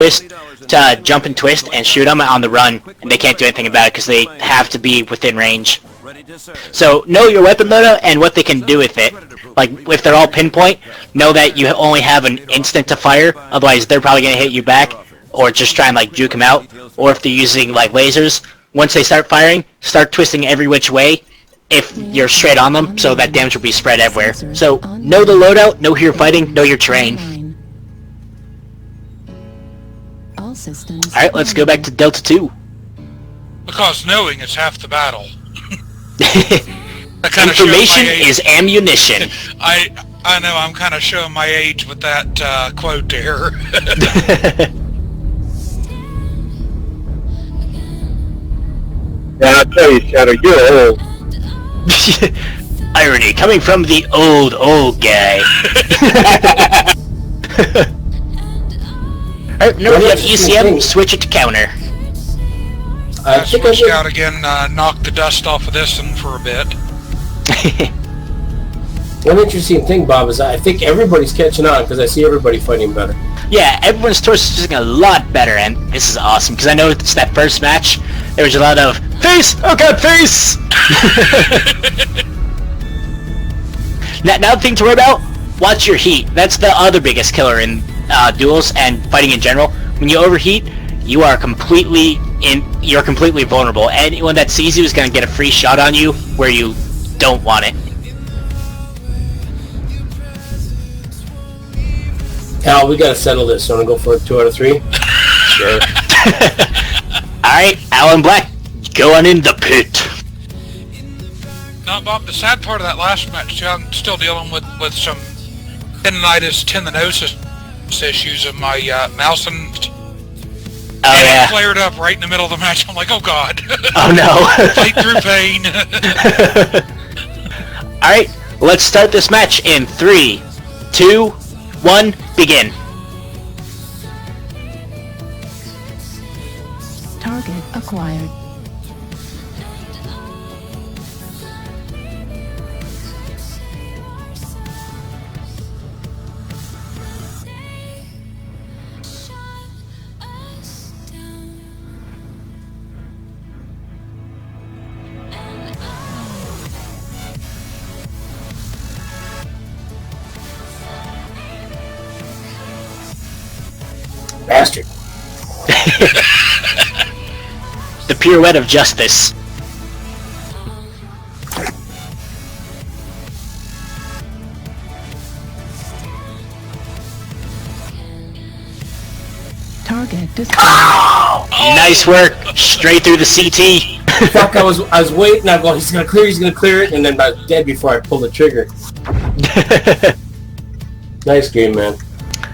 twist to jump and twist and shoot them on the run, and they can't do anything about it because they have to be within range. So know your weapon loadout and what they can do with it. Like, if they're all pinpoint, know that you only have an instant to fire, otherwise they're probably going to hit you back, or just try and, like, juke them out. Or if they're using, like, lasers, once they start firing, start twisting every which way if you're straight on them, so that damage will be spread everywhere. So, know the loadout, know who you're fighting, know your terrain. Alright, let's go back to Delta 2. Because knowing is half the battle. Information is ammunition. I know, I'm kind of showing my age with that quote there. Yeah, I'll tell you, Shadow, you're old. Irony, coming from the old guy. Alright, no, we have ECM, switch it to counter. Switched out again, knocked the dust off of this one for a bit. One interesting thing, Bob, is I think everybody's catching on because I see everybody fighting better. Yeah, everyone's torso is doing a lot better, and this is awesome because I know it's that first match. There was a lot of face. Oh god, face. Now the thing to worry about: watch your heat. That's the other biggest killer in duels and fighting in general. When you overheat, you are completely vulnerable. Anyone that sees you is going to get a free shot on you where you don't want it. Al, we gotta settle this. You wanna go for a 2 out of 3? Sure. Alright, Alan Black, go on in the pit. Now, Bob, the sad part of that last match, too, I'm still dealing with some tendinosis issues of my mouse, and it flared up right in the middle of the match. I'm like, oh god. Oh no. Fight through pain. Alright, let's start this match in 3, 2, 1, begin. Target acquired. Bastard. The pirouette of justice. Target destroyed. Oh, nice work. Straight through the CT. Fuck, I was waiting, I'm going, he's gonna clear it, and then I was dead before I pulled the trigger. Nice game, man.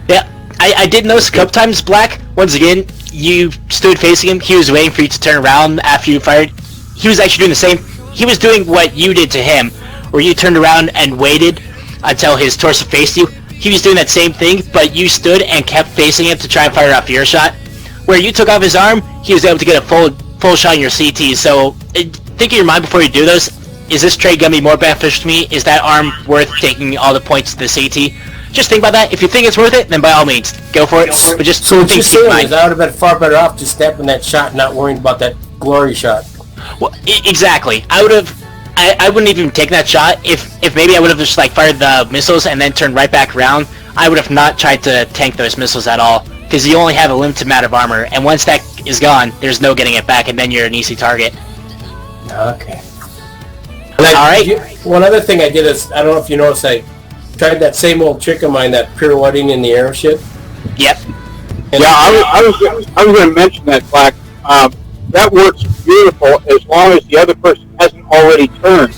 Yeah, I did notice a couple times, Black, once again, you stood facing him, he was waiting for you to turn around after you fired. He was actually doing the same. He was doing what you did to him, where you turned around and waited until his torso faced you. He was doing that same thing, but you stood and kept facing him to try and fire off your shot. Where you took off his arm, he was able to get a full shot on your CT. So think in your mind before you do those. Is this trade going to be more beneficial to me? Is that arm worth taking all the points to the CT? Just think about that. If you think it's worth it, then by all means, go for it. But just so what think you're saying is I would have been far better off just stepping that shot and not worrying about that glory shot. Well, exactly. I wouldn't even take that shot if maybe I would have just like fired the missiles and then turned right back around. I would have not tried to tank those missiles at all because you only have a limited amount of armor, and once that is gone, there's no getting it back, and then you're an easy target. Okay. Alright. One other thing I did is, I don't know if you noticed, I tried that same old trick of mine, that pirouetting in the airship. Yep. And yeah, I was going to mention that, Black. That works beautiful as long as the other person hasn't already turned.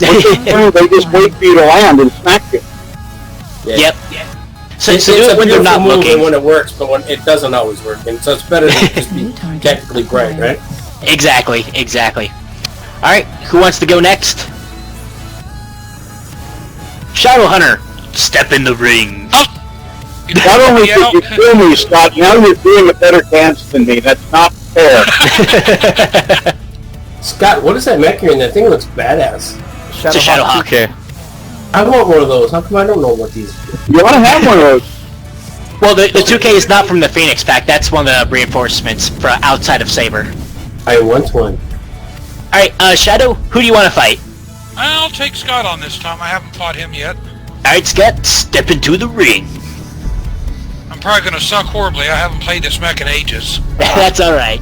Once they turn, they just wait for you to land and smack you. Yeah. Yep. So it's do it when they're not looking. When it works, but when it doesn't always work, and so it's better to just be technically bright, right? Exactly. Alright, who wants to go next? Shadow Hunter, step in the ring. Not only did you kill me, Scott, now you're doing a better dance than me. That's not fair. Scott, what is that mech you're in? That thing looks badass. It's a Shadowhawk. I want one of those. How come I don't know what these do? You want to have one of those? Well, the 2K is not from the Phoenix pack. That's one of the reinforcements for outside of Saber. I want one. Alright, Shadow, who do you want to fight? I'll take Scott on this time. I haven't fought him yet. Alright, Scott, step into the ring. I'm probably going to suck horribly. I haven't played this mech in ages. That's alright.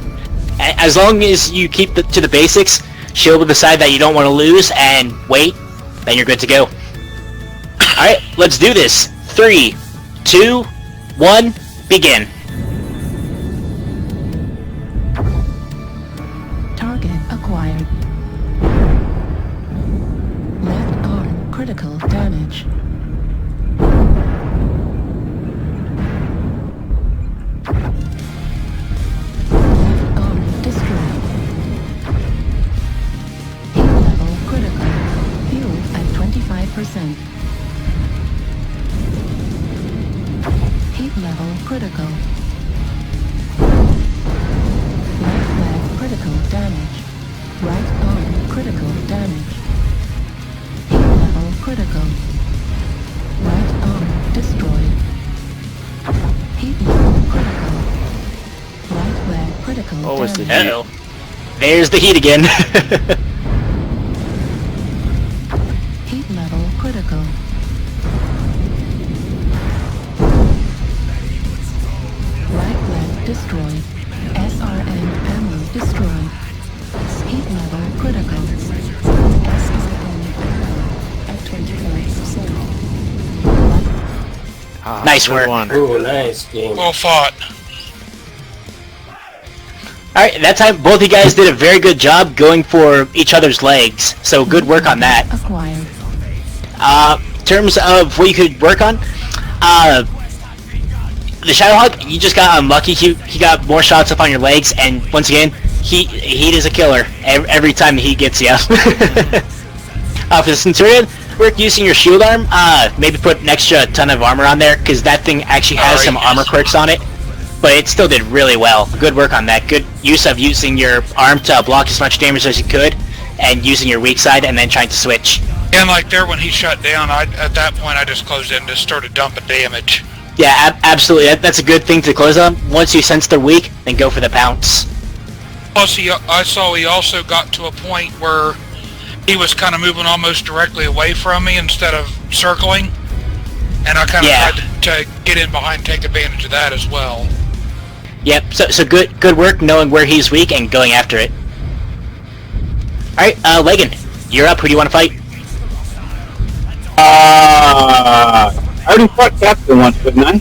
As long as you keep to the basics, she'll decide that you don't want to lose, and wait, then you're good to go. Alright, let's do this. 3, 2, 1, begin. Target acquired. Left arm critical damage. Left arm destroyed. Heat level critical. Fuel at 25%. Heat level critical. Left leg critical damage. Right arm critical damage. Heat level critical. Right arm destroyed. Heat level critical. Right leg critical What was the damage. Uh-oh. There's the heat again. Heat level critical. Right leg destroyed. SRM panel destroyed. Heat level critical. SRM panel at 25%. Nice good work. one. Ooh, nice game. Well fought. Alright, that time both of you guys did a very good job going for each other's legs, so good work on that. Acquired. In terms of what you could work on, the Shadowhawk, you just got unlucky. He got more shots up on your legs, and once again, heat is a killer every time he gets you. For the Centurion, work using your shield arm. Maybe put an extra ton of armor on there, because that thing actually has some armor quirks on it. But it still did really well. Good work on that. Good use of using your arm to block as much damage as you could, and using your weak side, and then trying to switch. And like there when he shut down, at that point I just closed in and just started dumping damage. Yeah, absolutely. That's a good thing to close on. Once you sense they're weak, then go for the pounce. Plus, I saw he also got to a point where he was kind of moving almost directly away from me instead of circling, and I kind of had to get in behind and take advantage of that as well. Yep. So good work knowing where he's weak and going after it. All right, Legan, you're up. Who do you want to fight? I already fought Captain once, didn't I?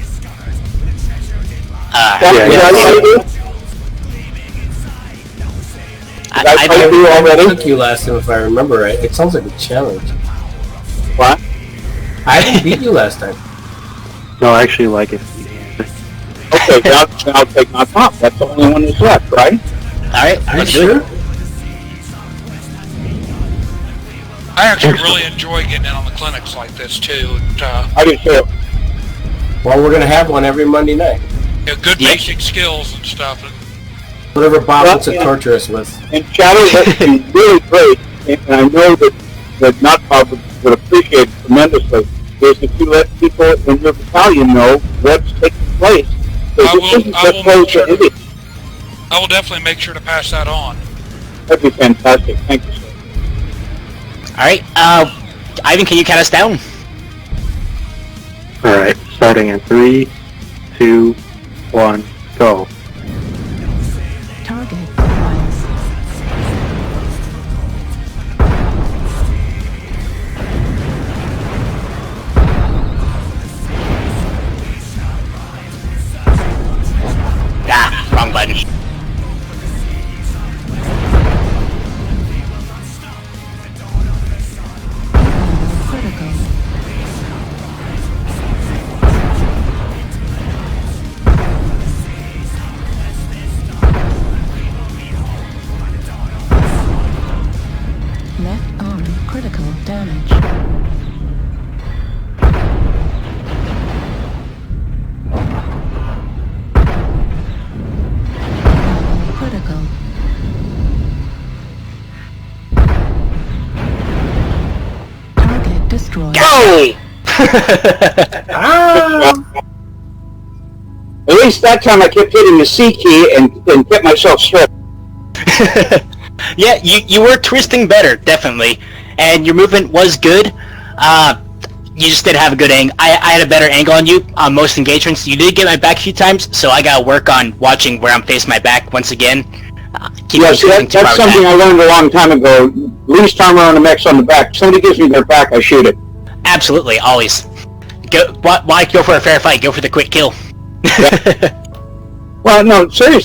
I fight you I already? took you last time, if I remember right. It sounds like a challenge. What? I didn't beat you last time. No, I actually like it. Okay, then I'll take my top. That's the only one that's left, right? All right, Are you let's do sure? it. I actually really enjoy getting in on the clinics like this too. I do too. Well, we're gonna have one every Monday night. Good Yep. basic skills and stuff. Whatever Bob wants to Yeah. torture us with. And Shadow has been really great, and I know that Notbob would appreciate it tremendously, is if you let people in your battalion know what's taking place. So I this isn't will just make place sure. for idiots. I will definitely make sure to pass that on. That'd be fantastic. Thank you, sir. All right, Ivan, can you count us down? Alright, starting in 3, 2, 1, go. Target acquired. Wrong button. Critical. Left arm critical damage. Level critical. Target destroyed. Go! Ah! least that time I kept hitting the C key and kept myself straight. Yeah, you were twisting better, definitely, and your movement was good. You just didn't have a good angle. I had a better angle on you on most engagements. You did get my back a few times, so I gotta work on watching where I'm facing my back once again. That's something I learned a long time ago. Least armor on the mech's on the back. If somebody gives me their back, I shoot it. Absolutely, always. Why go for a fair fight? Go for the quick kill. Well, no, seriously.